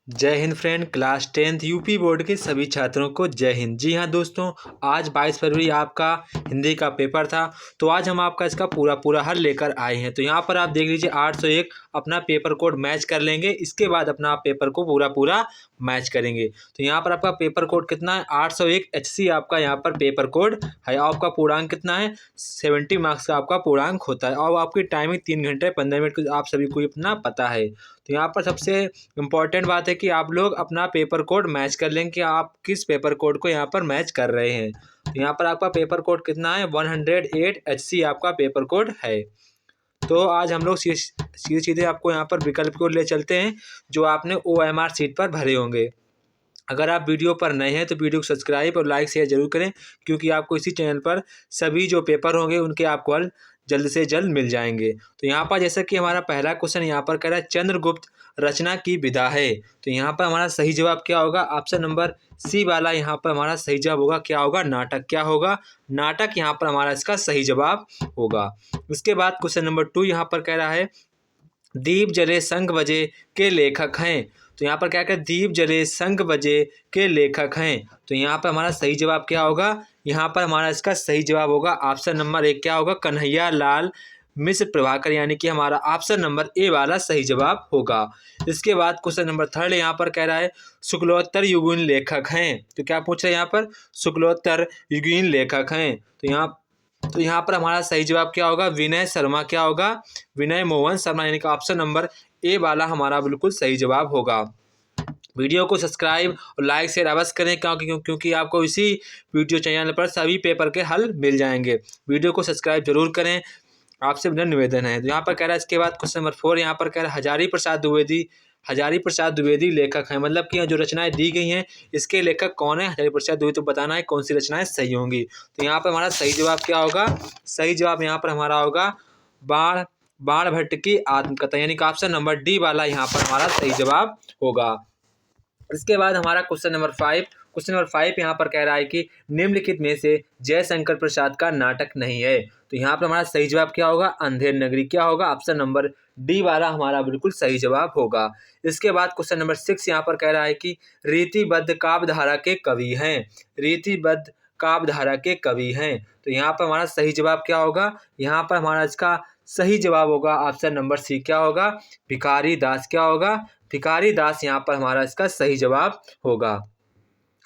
जय Hind friend. Class 10th UP board के सभी छात्रों को जय हिंद। जी हाँ दोस्तों, आज 22 फरवरी आपका हिंदी का पेपर था। तो आज हम आपका इसका पूरा हल लेकर आए हैं। तो यहाँ पर आप देख लीजिए 801 अपना पेपर कोड मैच कर लेंगे, इसके बाद अपना आप पेपर को पूरा मैच करेंगे। तो यहाँ पर आपका पेपर कोड कितना है, 801 HC आपका यहाँ पर पेपर कोड है। आपका पूर्णांक कितना है, 70 मार्क्स का आपका पूर्णांक होता है और आपकी टाइमिंग 3 घंटे 15 मिनट आप सभी को अपना पता है। तो यहाँ पर सबसे इम्पॉर्टेंट बात है कि आप लोग अपना पेपर कोड मैच कर लें कि आप किस पेपर कोड को यहाँ पर मैच कर रहे हैं। तो यहाँ पर आपका पेपर कोड कितना है, 108 HC आपका पेपर कोड है। तो आज हम लोग सीधे सीधे आपको यहाँ पर विकल्प को ले चलते हैं जो आपने OMR सीट पर भरे होंगे। अगर आप वीडियो पर नए हैं तो वीडियो को सब्सक्राइब और लाइक शेयर जरूर करें, क्योंकि आपको इसी चैनल पर सभी जो पेपर होंगे उनके आपको हल जल्द से जल्द मिल जाएंगे। तो यहाँ पर जैसा कि हमारा पहला क्वेश्चन यहाँ पर कह रहा है चंद्रगुप्त रचना की विधा है। तो यहाँ पर हमारा सही जवाब क्या होगा, ऑप्शन नंबर सी वाला यहाँ पर हमारा सही जवाब होगा। क्या होगा, नाटक। क्या होगा, नाटक यहाँ पर हमारा इसका सही जवाब होगा। उसके बाद क्वेश्चन नंबर 2 यहाँ पर कह रहा है दीप जले शंख बजे के लेखक हैं। तो यहाँ पर क्या कहते हैं, दीप जले शंख बजे के लेखक हैं। तो यहाँ पर हमारा सही जवाब क्या होगा, यहाँ पर हमारा इसका सही जवाब होगा ऑप्शन नंबर 1। क्या होगा, कन्हैया लाल मिश्र प्रभाकर, यानी कि हमारा ऑप्शन नंबर ए वाला सही जवाब होगा। इसके बाद क्वेश्चन नंबर 3 यहाँ पर कह रहा है शुक्लोत्तर युगीन लेखक हैं। तो क्या पूछ रहे हैं यहाँ पर, शुक्लोत्तर युगीन लेखक हैं। तो यहाँ पर हमारा सही जवाब क्या होगा, विनय शर्मा। क्या होगा, विनय मोहन शर्मा, यानी कि ऑप्शन नंबर ए वाला हमारा बिल्कुल सही जवाब होगा। वीडियो को सब्सक्राइब और लाइक शेयर अवश्य करें, क्योंकि आपको इसी वीडियो चैनल पर सभी पेपर के हल मिल जाएंगे। वीडियो को सब्सक्राइब जरूर करें, आपसे मेरा निवेदन है। तो यहाँ पर कह रहा है इसके बाद क्वेश्चन नंबर 4 यहाँ पर कह रहा है हजारी प्रसाद द्विवेदी लेखक हैं। मतलब कि जो रचनाएं दी गई हैं इसके लेखक कौन है, हजारी प्रसाद द्विवेदी। तो बताना है कौन सी रचनाएं सही होंगी। तो यहाँ पर हमारा सही जवाब क्या होगा, सही जवाब यहाँ पर हमारा होगा बाण भट्ट की आत्मकथा, यानी कि ऑप्शन नंबर डी वाला यहाँ पर हमारा सही जवाब होगा। इसके बाद हमारा क्वेश्चन नंबर 5 यहाँ पर कह रहा है कि निम्नलिखित में से जयशंकर प्रसाद का नाटक नहीं है। तो यहाँ पर हमारा सही जवाब क्या होगा, अंधेर नगरी। क्या होगा, ऑप्शन नंबर डी वाला हमारा बिल्कुल सही जवाब होगा। इसके बाद क्वेश्चन नंबर 6 यहाँ पर कह रहा है कि रीतिबद्ध काव्यधारा के कवि हैं। रीतिबद्ध काव्यधारा के कवि हैं। तो यहाँ पर हमारा सही जवाब क्या होगा, यहाँ पर हमारा इसका सही जवाब होगा ऑप्शन नंबर सी। क्या होगा, भिखारी दास। क्या होगा, भिखारी दास यहाँ पर हमारा इसका सही जवाब होगा।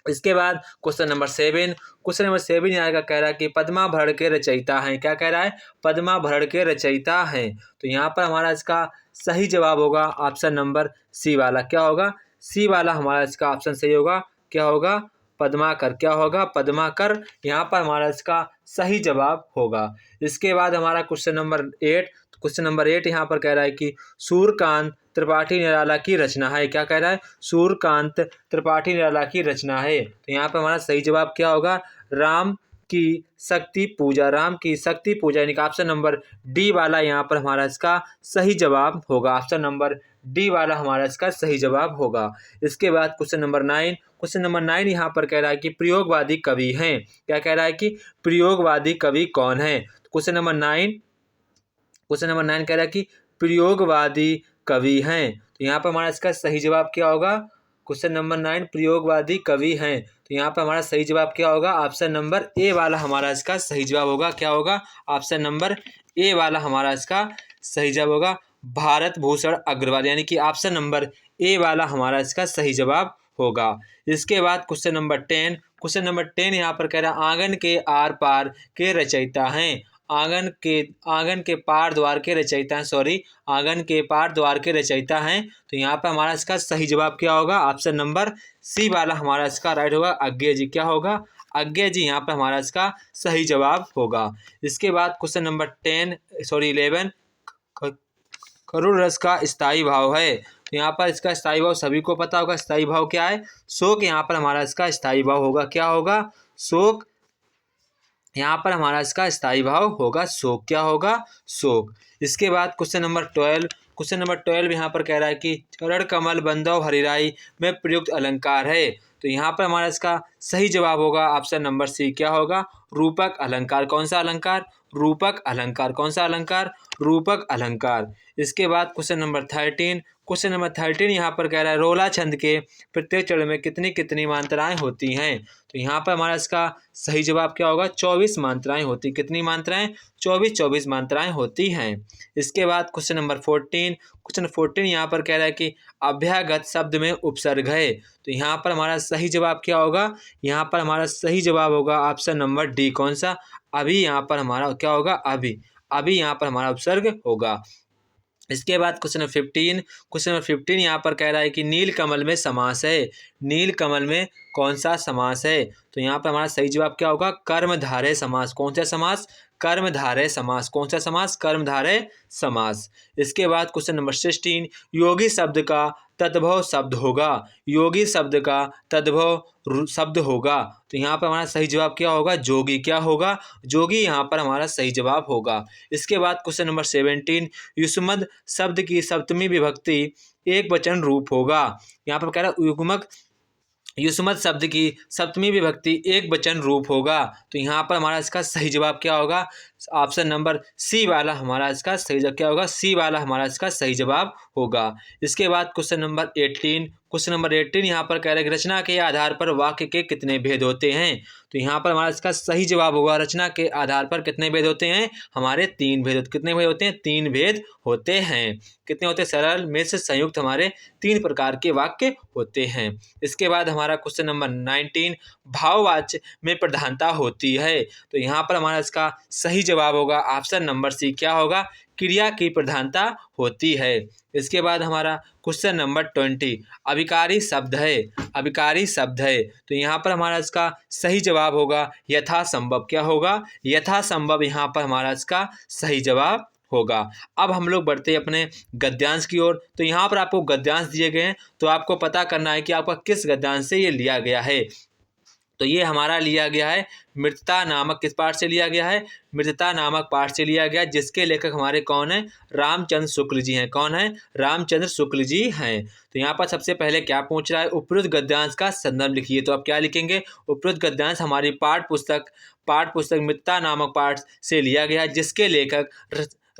इसके बाद क्वेश्चन नंबर 7 यहाँ का कह रहा है कि पद्मा भरण के रचयिता हैं। क्या कह रहा है, पद्मा भरण के रचयिता हैं। तो यहाँ पर हमारा इसका सही जवाब होगा ऑप्शन नंबर सी वाला। क्या होगा, सी वाला हमारा इसका ऑप्शन सही होगा। क्या होगा, पद्माकर। क्या होगा, पद्माकर यहाँ पर हमारा इसका सही जवाब होगा। इसके बाद हमारा क्वेश्चन नंबर 8 यहाँ पर कह रहा है कि सूर्यकांत त्रिपाठी निराला की रचना है। क्या कह रहा है, सूर्यकांत त्रिपाठी निराला की रचना है। तो यहाँ पर हमारा सही जवाब क्या होगा, राम की शक्ति पूजा। राम की शक्ति पूजा, यानी कि ऑप्शन नंबर डी वाला यहाँ पर हमारा इसका सही जवाब होगा। ऑप्शन नंबर डी वाला हमारा इसका सही जवाब होगा। इसके बाद क्वेश्चन नंबर 9 यहाँ पर कह रहा है कि प्रयोगवादी कवि हैं। क्या कह रहा है कि प्रयोगवादी कवि कौन है। क्वेश्चन नंबर 9 कह रहा है कि प्रयोगवादी कवि हैं। तो यहाँ पर हमारा इसका सही जवाब क्या होगा, क्वेश्चन नंबर 9 प्रयोगवादी कवि हैं। तो यहाँ पर हमारा सही जवाब क्या होगा, ऑप्शन नंबर ए वाला हमारा इसका सही जवाब होगा। क्या होगा, ऑप्शन नंबर ए वाला हमारा इसका सही जवाब होगा, भारत भूषण अग्रवाल, यानी कि ऑप्शन नंबर ए वाला हमारा इसका सही जवाब होगा। इसके बाद क्वेश्चन नंबर 10 यहाँ पर कह रहा है आंगन के आर पार के रचयिता हैं। आंगन के पार द्वार के रचयिता हैं, आंगन के पार द्वार के रचयिता हैं। तो यहाँ पर हमारा इसका सही जवाब क्या होगा, ऑप्शन नंबर सी वाला हमारा इसका राइट होगा, अज्ञेय जी। क्या होगा, अज्ञेय जी यहाँ पर हमारा इसका सही जवाब होगा। इसके बाद क्वेश्चन नंबर 11 करुण रस का स्थायी भाव है। तो यहाँ पर इसका स्थायी भाव सभी को पता होगा। स्थायी भाव क्या है, शोक यहाँ पर हमारा इसका स्थायी भाव होगा। क्या होगा, शोक यहाँ पर हमारा इसका स्थायी भाव होगा शोक। क्या होगा, शोक। इसके बाद क्वेश्चन नंबर 12 यहाँ पर कह रहा है कि चरण कमल बंधव हरिराई में प्रयुक्त अलंकार है। तो यहाँ पर हमारा इसका सही जवाब होगा ऑप्शन नंबर सी। क्या होगा? रूपक अलंकार। कौन सा अलंकार? रूपक अलंकार। कौन सा अलंकार? रूपक अलंकार। इसके बाद क्वेश्चन नंबर 13। क्वेश्चन नंबर 13 यहाँ पर कह रहा है रोला छंद के प्रत्येक चरण में कितनी कितनी मात्राएं होती हैं? तो यहाँ पर हमारा इसका सही जवाब क्या होगा? 24 मात्राएं होती। कितनी मात्राएं? 24 मात्राएं होती हैं। इसके बाद क्वेश्चन नंबर 14। क्वेश्चन 14 यहाँ पर कह रहा है कि अभ्यागत शब्द में उपसर्ग है। तो यहाँ पर हमारा सही जवाब क्या होगा? यहाँ पर हमारा सही जवाब होगा ऑप्शन नंबर डी। कौन सा? अभी। यहाँ पर हमारा क्या होगा? अभी। अभी यहाँ पर हमारा उपसर्ग होगा। इसके बाद क्वेश्चन नंबर 15। क्वेश्चन नंबर 15 यहाँ पर कह रहा है कि नील कमल में समास है। नील कमल में कौन सा समास है? तो यहाँ पर हमारा सही जवाब क्या होगा? कर्मधारय समास। कौन सा समास? कर्मधारय समास। कौन सा समास? कर्मधारय समास। इसके बाद क्वेश्चन नंबर 16। योगी शब्द का तद्भव शब्द होगा। योगी शब्द का तद्भव शब्द होगा। तो यहाँ पर हमारा सही जवाब क्या होगा? जोगी। क्या होगा? जोगी यहाँ पर हमारा सही जवाब होगा। इसके बाद क्वेश्चन नंबर 17। युष्मद शब्द की सप्तमी विभक्ति एक वचन रूप होगा। यहाँ पर कह रहा है युष्मद शब्द की सप्तमी विभक्ति एक वचन रूप होगा। तो यहाँ पर हमारा इसका सही जवाब क्या होगा? ऑप्शन नंबर सी वाला हमारा इसका सही जवाब क्या होगा? सी वाला हमारा इसका सही जवाब होगा। इसके बाद क्वेश्चन नंबर 18। क्वेश्चन नंबर 18 यहाँ पर कह रहे हैं कि रचना के आधार पर वाक्य के कितने भेद होते हैं? तो यहाँ पर हमारा इसका सही जवाब होगा रचना के आधार पर कितने भेद होते हैं? हमारे 3 भेद। कितने भेद होते हैं? 3 भेद होते हैं। कितने होते हैं? सरल, मिश्र, संयुक्त हमारे 3 प्रकार के वाक्य होते हैं। इसके बाद हमारा क्वेश्चन नंबर 19। भाववाच्य में प्रधानता होती है। तो यहाँ पर हमारा इसका सही जवाब होगा ऑप्शन नंबर सी। क्या होगा? क्रिया की प्रधानता होती है। इसके बाद हमारा क्वेश्चन नंबर 20। अभिकारी शब्द है। अभिकारी शब्द है। तो यहाँ पर हमारा इसका सही जवाब होगा यथासंभव। क्या होगा? यथासंभव यहाँ पर हमारा इसका सही जवाब होगा। अब हम लोग बढ़ते हैं अपने गद्यांश की ओर। तो यहाँ पर आपको गद्यांश दिए गए हैं, तो आपको पता करना है कि आपका किस गद्यांश से ये लिया गया है। तो ये हमारा लिया गया है मित्रता नामक किस पाठ से लिया गया है? मित्रता नामक पाठ से लिया गया, जिसके लेखक हमारे कौन है? रामचंद्र शुक्ल जी हैं। कौन है? रामचंद्र शुक्ल जी हैं। तो यहाँ पर सबसे पहले क्या पूछ रहा है? उपरोक्त गद्यांश का संदर्भ लिखिए। तो आप क्या लिखेंगे? उपरोक्त गद्यांश हमारी पाठ पुस्तक मित्रता नामक पाठ से लिया गया है, जिसके लेखक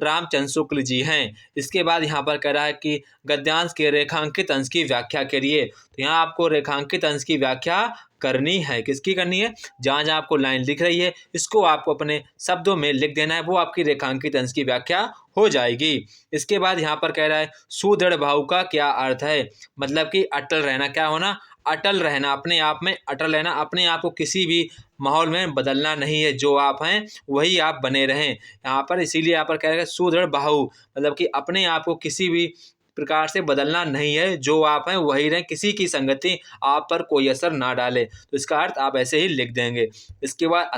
रामचंद्र शुक्ल जी हैं। इसके बाद यहाँ पर कह रहा है कि गद्यांश के रेखांकित अंश की व्याख्या करिए। तो यहाँ आपको रेखांकित अंश की व्याख्या करनी है। किसकी करनी है? जहाँ जहाँ आपको लाइन दिख रही है, इसको आपको अपने शब्दों में लिख देना है, वो आपकी रेखांकित अंश की व्याख्या हो जाएगी। इसके बाद यहाँ पर कह रहा है सुदृढ़ भाव का क्या अर्थ है? मतलब कि अटल रहना। क्या होना? अटल रहना, अपने आप में अटल रहना, अपने आप को किसी भी माहौल में बदलना नहीं है, जो आप हैं वही आप बने रहें। यहाँ पर इसीलिए यहाँ पर कह रहे हैं सुदृढ़ बाहु, मतलब कि अपने आप को किसी भी प्रकार से बदलना नहीं है, जो आप हैं वही रहें, किसी की संगति आप पर कोई असर ना डाले। तो इसका अर्थ आप ऐसे ही लिख देंगे। इसके बाद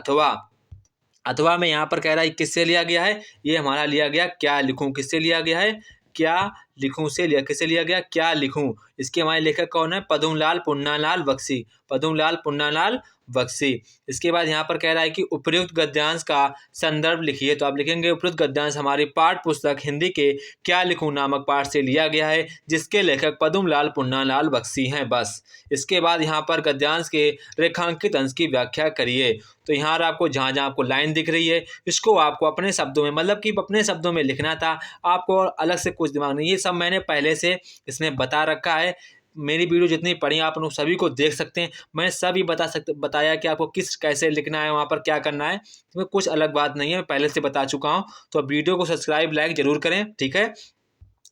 अथवा में यहाँ पर कह रहा है किससे लिया गया है? ये हमारा लिया गया क्या लिखूं। किससे लिया गया है? क्या लिखूं से लिया। किससे लिया गया? क्या लिखूं। इसके हमारे लेखक कौन है? पद्मलाल पुन्नालाल बख्शी। पद्मलाल पुन्नालाल बख्शी। इसके बाद यहाँ पर कह रहा है कि उपयुक्त गद्यांश का संदर्भ लिखिए। तो आप लिखेंगे उपयुक्त गद्यांश हमारी पाठ पुस्तक हिंदी के क्या लिखूं नामक पाठ से लिया गया है, जिसके लेखक पद्मलाल पुन्नालाल बख्शी हैं। बस। इसके बाद यहाँ पर गद्यांश के रेखांकित अंश की व्याख्या करिए। तो यहाँ आपको जहाँ जहाँ आपको लाइन दिख रही है, इसको आपको अपने शब्दों में, मतलब कि अपने शब्दों में लिखना था, आपको अलग से कुछ दिमाग नहीं। ये सब मैंने पहले से इसमें बता रखा है। मेरी वीडियो जितनी पढ़ी आप लोग सभी को देख सकते हैं। मैंने सभी बताया कि आपको किस कैसे लिखना है, वहाँ पर क्या करना है। इसमें कुछ अलग बात नहीं है, मैं पहले से बता चुका हूँ। तो आप वीडियो को सब्सक्राइब लाइक जरूर करें, ठीक है।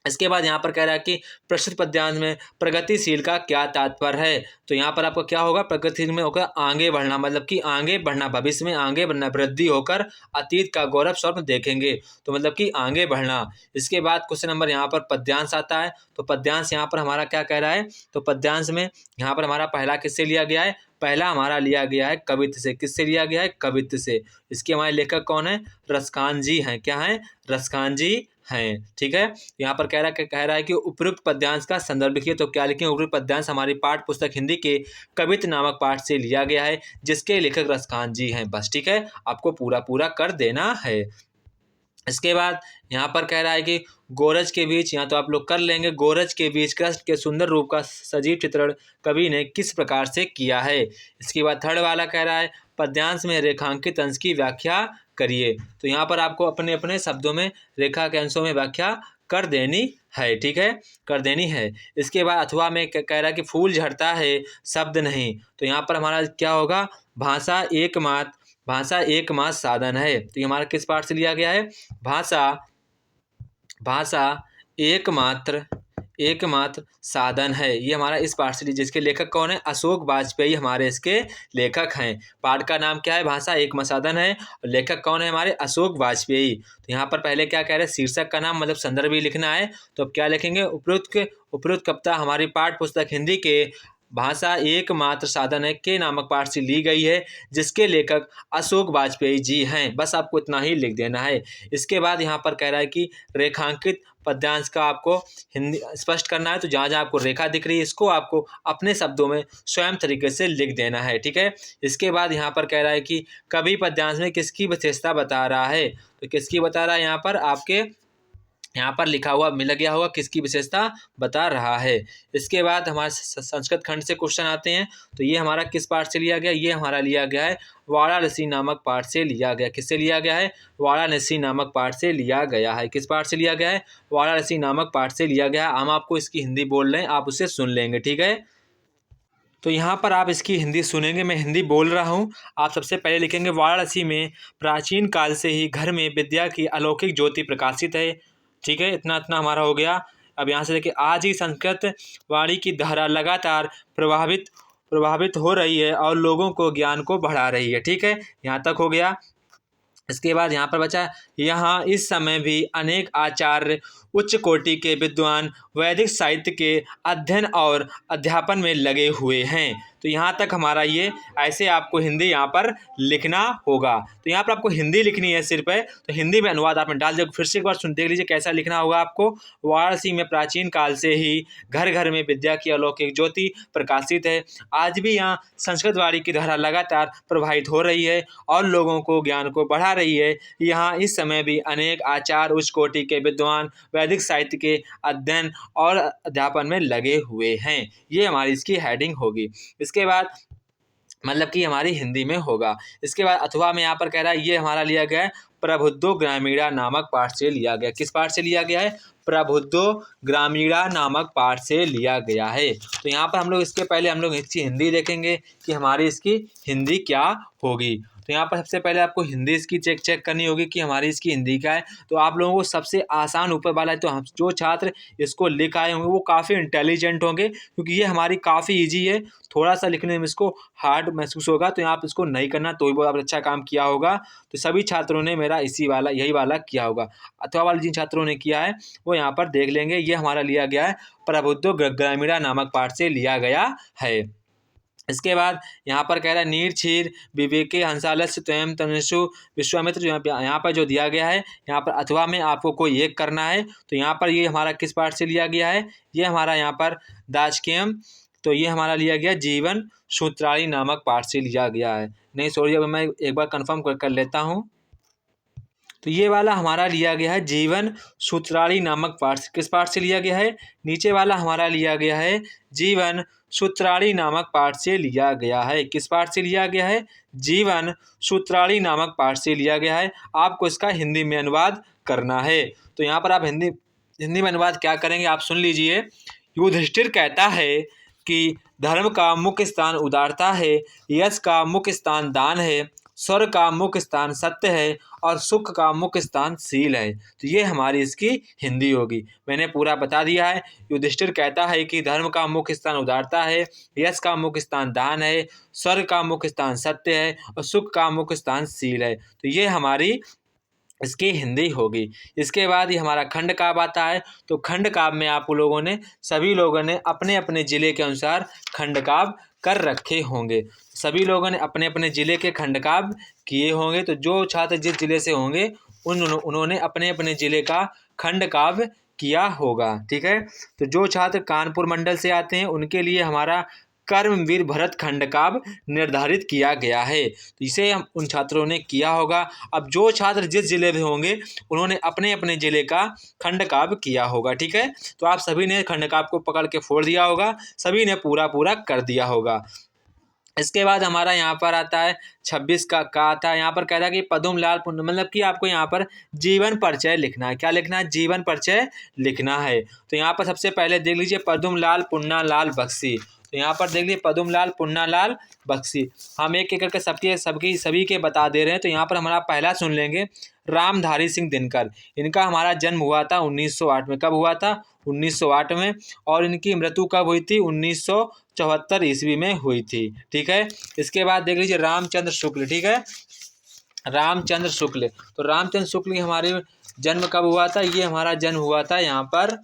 इसके बाद यहाँ पर कह रहा है कि प्रस्तुत पद्यांश में प्रगतिशील का क्या तात्पर्य है। तो यहाँ पर आपको क्या होगा? प्रगतिशील में होकर आगे बढ़ना, मतलब कि आगे बढ़ना, भविष्य में आगे बढ़ना, वृद्धि होकर अतीत का गौरव स्वप्न देखेंगे। तो मतलब कि आगे बढ़ना। इसके बाद क्वेश्चन नंबर यहाँ पर पद्यांश आता है। तो पद्यांश यहाँ पर हमारा क्या कह रहा है? तो पद्यांश में यहाँ पर हमारा पहला किससे लिया गया है? पहला हमारा लिया गया है कवित्त से। किससे लिया गया है? कवित्त से। इसके हमारे लेखक कौन है? रसखान जी हैं। क्या है? रसखान जी हैं, ठीक है। यहाँ पर कह रहा है कि उपयुक्त पद्यांश का संदर्भ लिखिए। तो क्या लिखें? उपयुक्त पद्यांश हमारी पाठ पुस्तक हिंदी के कवित्त नामक पाठ से लिया गया है, जिसके लेखक रसखान जी हैं। बस, ठीक है, आपको पूरा कर देना है। इसके बाद यहाँ पर कह रहा है कि गोरज के बीच, यहाँ तो आप लोग कर लेंगे, गोरज के बीच कृष्ण के सुंदर रूप का सजीव चित्रण कवि ने किस प्रकार से किया है। इसके बाद थर्ड वाला कह रहा है पद्यांश में रेखांकित अंश की व्याख्या करिए। तो यहाँ पर आपको अपने अपने शब्दों में रेखा के अंशों में व्याख्या कर देनी है, ठीक है, कर देनी है। इसके बाद अथवा में कह रहा है कि फूल झड़ता है शब्द नहीं। तो यहाँ पर हमारा क्या होगा, भाषा एकमात्र साधन है। तो ये हमारा किस पाठ से लिया गया है, भाषा एकमात्र साधन है। ये हमारा इस पाठ से, जिसके लेखक कौन है, अशोक वाजपेयी हमारे इसके लेखक हैं। पाठ का नाम क्या है, भाषा एकमात्र साधन है, और लेखक कौन है हमारे, अशोक वाजपेयी। तो यहाँ पर पहले क्या कह रहे हैं, शीर्षक का नाम मतलब संदर्भ भी लिखना है। तो अब क्या लिखेंगे, उपयुक्त कविता हमारी पाठ्य पुस्तक हिंदी के भाषा एकमात्र साधन है के नामक पाठ से ली गई है, जिसके लेखक अशोक वाजपेयी जी हैं। बस आपको इतना ही लिख देना है। इसके बाद यहाँ पर कह रहा है कि रेखांकित पद्यांश का आपको हिंदी स्पष्ट करना है। तो जहाँ जहाँ आपको रेखा दिख रही है, इसको आपको अपने शब्दों में स्वयं तरीके से लिख देना है, ठीक है। इसके बाद यहाँ पर कह रहा है कि कवि पद्यांश में किसकी विशेषता बता रहा है। तो किसकी बता रहा है, यहाँ पर आपके यहाँ पर लिखा हुआ मिल गया होगा किसकी विशेषता बता रहा है। इसके बाद हमारे संस्कृत खंड से क्वेश्चन आते हैं। तो ये हमारा किस पाठ से लिया गया, ये हमारा लिया गया है वाराणसी नामक पाठ से लिया गया। किससे लिया गया है, वाराणसी नामक पाठ से लिया गया है। किस पाठ से लिया गया है, वाराणसी नामक पाठ से लिया गया है। हम आपको इसकी हिंदी बोल रहे हैं, आप उसे सुन लेंगे, ठीक है। तो यहाँ पर आप इसकी हिंदी सुनेंगे, मैं हिंदी बोल रहा हूँ। आप सबसे पहले लिखेंगे, वाराणसी में प्राचीन काल से ही घर में विद्या की अलौकिक ज्योति प्रकाशित है, ठीक है। इतना इतना हमारा हो गया। अब यहाँ से देखिए, आज ही संस्कृत वाणी की धारा लगातार प्रभावित हो रही है और लोगों को ज्ञान को बढ़ा रही है, ठीक है। यहाँ तक हो गया। इसके बाद यहाँ पर बचा, यहाँ इस समय भी अनेक आचार्य उच्च कोटि के विद्वान वैदिक साहित्य के अध्ययन और अध्यापन में लगे हुए हैं। तो यहाँ तक हमारा ये, ऐसे आपको हिंदी यहाँ पर लिखना होगा। तो यहाँ पर आपको हिंदी लिखनी है सिर्फ है, तो हिंदी में अनुवाद आपने डाल दिया। फिर से एक बार सुन देख लीजिए कैसा लिखना होगा आपको। वाराणसी में प्राचीन काल से ही घर घर में विद्या की अलौकिक ज्योति प्रकाशित है। आज भी यहाँ संस्कृत वाणी की धारा लगातार प्रभावित हो रही है और लोगों को ज्ञान को बढ़ा रही है। यहाँ इस समय भी अनेक आचार्य उच्च कोटि के विद्वान वैदिक साहित्य के अध्ययन और अध्यापन में लगे हुए हैं। ये हमारी इसकी हेडिंग होगी। इसके बाद मतलब कि हमारी हिंदी में होगा। इसके बाद अथवा में यहाँ पर कह रहा है, ये हमारा लिया गया है प्रबुद्धो ग्रामीणा नामक पाठ से लिया गया। किस पाठ से लिया गया है, प्रबुद्धो ग्रामीणा नामक पाठ से लिया गया है। तो यहाँ पर हम लोग इसके पहले हम लोग इसकी हिंदी देखेंगे कि हमारी इसकी हिंदी क्या होगी। तो यहाँ पर सबसे पहले आपको हिंदी इसकी चेक करनी होगी कि हमारी इसकी हिंदी क्या है। तो आप लोगों को सबसे आसान ऊपर वाला है, तो हम जो छात्र इसको लिख आए होंगे वो काफ़ी इंटेलिजेंट होंगे, क्योंकि ये हमारी काफ़ी ईजी है। थोड़ा सा लिखने में इसको हार्ड महसूस होगा, तो आप इसको नहीं करना, तो भी बहुत अच्छा काम किया होगा। तो सभी छात्रों ने मेरा यही वाला किया होगा। अथवा वाले जिन छात्रों ने किया है वो यहाँ पर देख लेंगे। ये हमारा लिया गया है प्रबुद्धो ग्रामीणा नामक पाठ से लिया गया है। इसके बाद यहाँ पर कह रहा है, नीर क्षीर विवेके हंसालस्य त्वयं तनुषु विश्वामित्र। यहाँ पर जो दिया गया है, यहाँ पर अथवा में आपको कोई एक करना है। तो यहाँ पर ये हमारा किस पाठ से लिया गया है, ये हमारा यहाँ पर दाशकेयम। तो ये हमारा लिया गया जीवन सूत्राणी नामक पाठ से लिया गया है। नहीं सॉरी, अब मैं एक बार कंफर्म कर लेता हूँ। तो ये वाला हमारा लिया गया है जीवन सूत्राणी नामक पाठ। किस पाठ से लिया गया है, नीचे वाला हमारा लिया गया है जीवन सूत्राणी नामक पाठ से लिया गया है। किस पाठ से लिया गया है, जीवन सूत्राणी नामक पाठ से लिया गया है। आपको इसका हिंदी में अनुवाद करना है। तो यहाँ पर आप हिंदी में अनुवाद क्या करेंगे, आप सुन लीजिए। युधिष्ठिर कहता है कि धर्म का मुख्य स्थान उदारता है, यश का मुख्य स्थान दान है, स्वर्ग का मुख्य स्थान सत्य है और सुख का मुख्य स्थान शील है। तो ये हमारी इसकी हिंदी होगी। मैंने पूरा बता दिया है। युधिष्ठिर कहता है कि धर्म का मुख्य स्थान उदारता है, यश का मुख्य स्थान दान है, स्वर्ग का मुख्य स्थान सत्य है और सुख का मुख्य स्थान शील है। तो ये हमारी इसकी हिंदी होगी। इसके बाद ये हमारा खंड काव्य आता है। तो खंड काव्य में आप लोगों ने सभी लोगों ने अपने अपने ज़िले के अनुसार खंड काव्य कर रखे होंगे। सभी लोगों ने अपने अपने ज़िले के खंड काव्य किए होंगे। तो जो छात्र जिस ज़िले से होंगे उन्होंने अपने अपने ज़िले का खंड काव्य किया होगा, ठीक है। तो जो छात्र कानपुर मंडल से आते हैं उनके लिए हमारा कर्मवीर भरत खंडकाव्य निर्धारित किया गया है। तो इसे हम उन छात्रों ने किया होगा। अब जो छात्र जिस जिले में होंगे उन्होंने अपने अपने जिले का खंडकाव्य किया होगा। ठीक है, तो आप सभी ने खंडकाव्य को पकड़ के फोड़ दिया होगा, सभी ने पूरा पूरा कर दिया होगा। इसके बाद हमारा यहाँ पर आता है 26 का आता है। यहाँ पर कह रहा है कि पद्मलाल मतलब कि आपको यहाँ पर जीवन परिचय लिखना है। क्या लिखना है? जीवन परिचय लिखना है। तो यहाँ पर सबसे पहले देख लीजिए पद्मलाल पुन्नालाल बख्शी। तो यहाँ पर देख लीजिए पद्मलाल पुन्नालाल बख्शी। हम एक एक करके सभी के बता दे रहे हैं। तो यहाँ पर हमारा पहला सुन लेंगे, रामधारी सिंह दिनकर। इनका हमारा जन्म हुआ था 1908 में। कब हुआ था? 1908 में। और इनकी मृत्यु कब हुई थी? 1974 ईस्वी में हुई थी। ठीक है, इसके बाद देख लीजिए रामचंद्र शुक्ल। ठीक है, रामचंद्र शुक्ल। तो रामचंद्र शुक्ल की हमारे जन्म कब हुआ था? ये हमारा जन्म हुआ था यहाँ पर,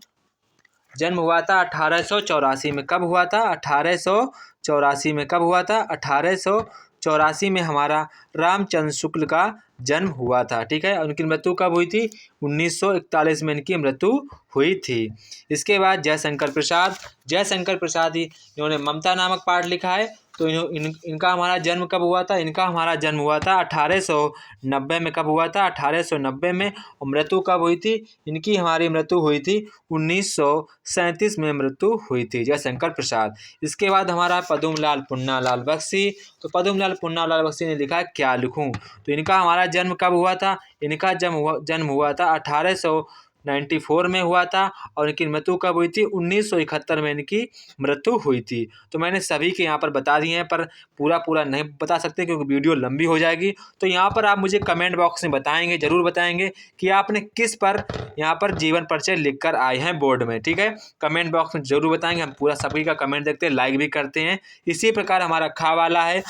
जन्म हुआ था 1884 में। कब हुआ था? 1884 में। कब हुआ था? 1884 में हमारा रामचंद्र शुक्ल का जन्म हुआ था। ठीक है, उनकी मृत्यु कब हुई थी? 1941 में इनकी मृत्यु हुई थी। इसके बाद जयशंकर प्रसाद। जयशंकर प्रसाद ही इन्होंने ममता नामक पाठ लिखा है। तो इनका हमारा जन्म कब हुआ था? इनका हमारा जन्म हुआ था 1890 में। कब हुआ था? 1890 में। और मृत्यु कब हुई थी? इनकी हमारी मृत्यु हुई थी 1937 में मृत्यु हुई थी, जयशंकर प्रसाद। इसके बाद हमारा पद्मलाल पुन्नालाल बख्शी। तो पद्मलाल पुन्नालाल बख्शी ने लिखा क्या लिखूं। तो इनका हमारा जन्म कब हुआ था? इनका जन्म हुआ था 1894 में हुआ था। और इनकी मृत्यु कब हुई थी? 1971 में इनकी मृत्यु हुई थी। तो मैंने सभी के यहाँ पर बता दिए हैं, पर पूरा नहीं बता सकते क्योंकि वीडियो लंबी हो जाएगी। तो यहाँ पर आप मुझे कमेंट बॉक्स में बताएंगे, जरूर बताएंगे कि आपने किस पर यहाँ पर जीवन परिचय लिख कर आए हैं बोर्ड में। ठीक है, कमेंट बॉक्स में जरूर बताएंगे। हम पूरा सभी का कमेंट देखते हैं, लाइक भी करते हैं। इसी प्रकार हमारा खा वाला है,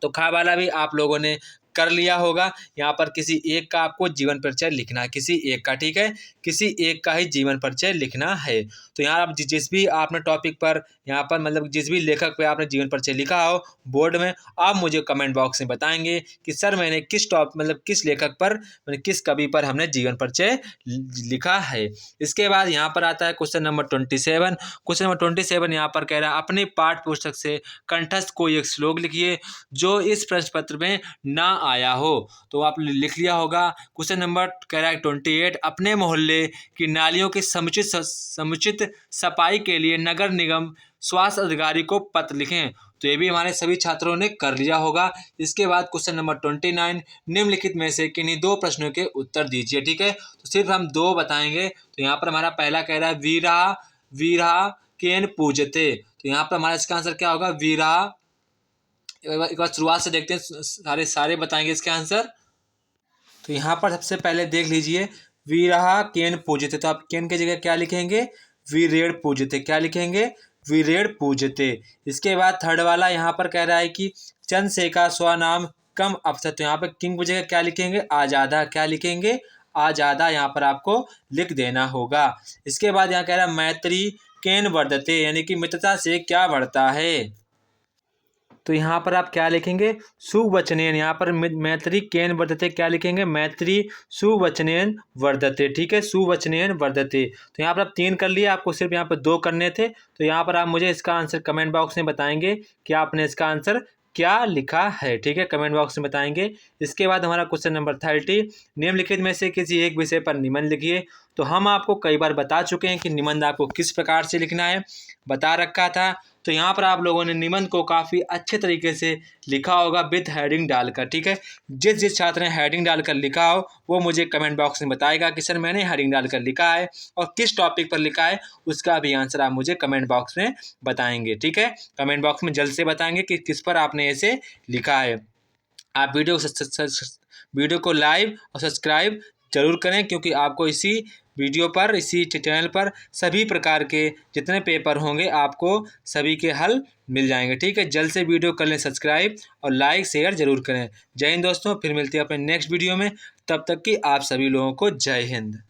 तो खा वाला भी आप लोगों ने कर लिया होगा। यहाँ पर किसी एक का आपको जीवन परिचय लिखना है, किसी एक का। ठीक है, किसी एक का ही जीवन परिचय लिखना है। तो यहाँ आप जिस भी आपने टॉपिक पर यहाँ पर मतलब जिस भी लेखक पे आपने जीवन परिचय लिखा हो बोर्ड में, आप मुझे कमेंट बॉक्स में बताएंगे कि सर मैंने किस किस लेखक पर किस कवि पर हमने जीवन परिचय लिखा है। इसके बाद यहाँ पर आता है क्वेश्चन नंबर 27। क्वेश्चन नंबर 27 यहाँ पर कह रहा है अपने पाठ्य पुस्तक से कंठस्थ कोई एक श्लोक लिखिए जो इस प्रश्न पत्र में ना आया हो। तो आप लिख लिया होगा। क्वेश्चन नंबर कह रहा है 28, अपने मोहल्ले की नालियों की समुचित सफाई के लिए नगर निगम स्वास्थ्य अधिकारी को पत्र लिखें। तो ये भी हमारे सभी छात्रों ने कर लिया होगा। इसके बाद क्वेश्चन नंबर 29, निम्नलिखित में से किन्हीं दो प्रश्नों के उत्तर दीजिए। ठीक है, तो सिर्फ हम दो बताएंगे। तो यहाँ पर हमारा पहला कह रहा है वीरा केन पूजते। तो यहाँ पर हमारा इसका आंसर क्या होगा? वीरा। एक बार शुरुआत से देखते हैं, सारे बताएंगे इसके आंसर। तो यहाँ पर सबसे पहले देख लीजिए वीरहा केन पूजते। तो आप केन की जगह क्या लिखेंगे? वीरेण पूजते। क्या लिखेंगे? वीरेण पूजते। इसके बाद थर्ड वाला यहाँ पर कह रहा है कि चंद्रशेखर स्वनाम कम अवसर। तो यहाँ पर किंग की जगह क्या लिखेंगे? आजादा। क्या लिखेंगे? आजादा। यहाँ पर आपको लिख देना होगा। इसके बाद यहाँ कह रहा है मैत्री केन वर्धते, यानी कि मित्रता से क्या बढ़ता है। तो यहाँ पर आप क्या लिखेंगे? सुवचनेन। यहाँ पर मैत्री केन वर्धते क्या लिखेंगे? मैत्री सुवचनेन वर्धते। ठीक है, सुवचनेन वर्धते। तो यहाँ पर आप 3 कर लिए, आपको सिर्फ यहाँ पर 2 करने थे। तो यहाँ पर आप मुझे इसका आंसर कमेंट बॉक्स में बताएंगे कि आपने इसका आंसर क्या लिखा है। ठीक है, कमेंट बॉक्स में बताएंगे। इसके बाद हमारा क्वेश्चन नंबर 30, निम्नलिखित में से किसी एक विषय पर निबंध लिखिए। तो हम आपको कई बार बता चुके हैं कि निबंध आपको किस प्रकार से लिखना है, बता रखा था। तो यहाँ पर आप लोगों ने निबंध को काफ़ी अच्छे तरीके से लिखा होगा विद हेडिंग डालकर। ठीक है, जिस छात्र ने हेडिंग डालकर लिखा हो वो मुझे कमेंट बॉक्स में बताएगा कि सर मैंने हेडिंग डालकर लिखा है, और किस टॉपिक पर लिखा है उसका भी आंसर आप मुझे कमेंट बॉक्स में बताएंगे। ठीक है, कमेंट बॉक्स में जल्द से बताएंगे कि किस पर आपने ऐसे लिखा है। आप वीडियो को लाइक और सब्सक्राइब जरूर करें, क्योंकि आपको इसी वीडियो पर, इसी चैनल पर सभी प्रकार के जितने पेपर होंगे आपको सभी के हल मिल जाएंगे। ठीक है, जल्द से वीडियो कर लें सब्सक्राइब और लाइक शेयर जरूर करें। जय हिंद दोस्तों, फिर मिलते हैं अपने नेक्स्ट वीडियो में। तब तक कि आप सभी लोगों को जय हिंद।